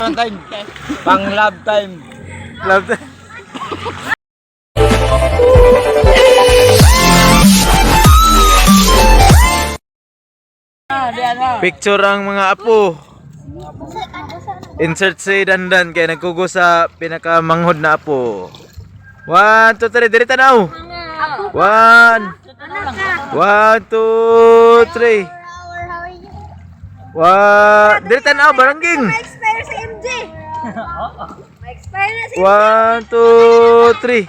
Time. Pang love time. Love time. Picture ang mga apo. Insert si Dandan kaya nagkugo sa pinakamanghod na apo. 1, 2, 3, diri tanaw. 1, 1, 2, 3. Diri tanaw barangging. Ma-expire si MJ. Ma-expire na si 1, 2, 3.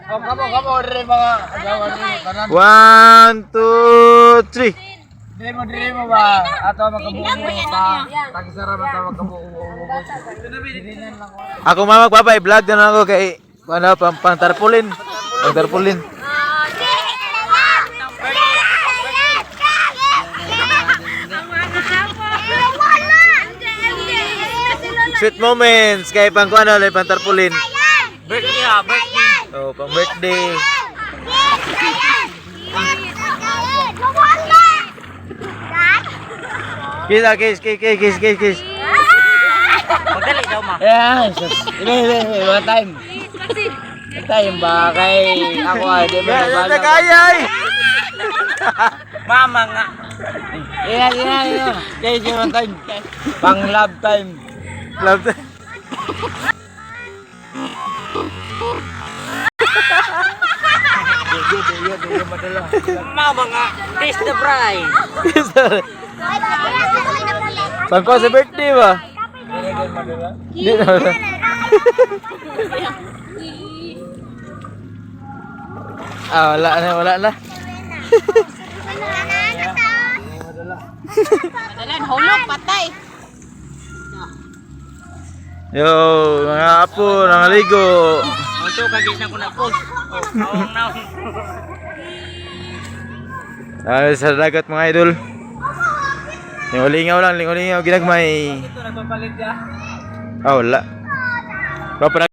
Kamu dari mga agawan ni kanan. 1, 2, 3. Diri mo ba? Ato magkabuo pa. Tagisara ba ta magkabuo. Ako mama magpapa-vlog na lang ako kay ano pang tarpaulin. Pang tarpaulin. Sweet moments kay pang kuano lay pang tarpaulin. Birthday ha, birthday. Oh, pang birthday. Kiss. Madali daw ma. Yeah, ini one time. Time ba kay ako ay di ba Ano kaya eh? Mama nga. Iya. Kay one time. Pang love time. Love time. Mama nga. Taste the bride. Pang ko sa birthday ba? Di na. Wala na. Madalan, hulog, patay. Yo, mga apo, nangaligo. Ito kagis na ko na post. Naong. Sa dagat mga idol. Lingaw ginagmay. Ito nagpapalit ya. Wala. Papa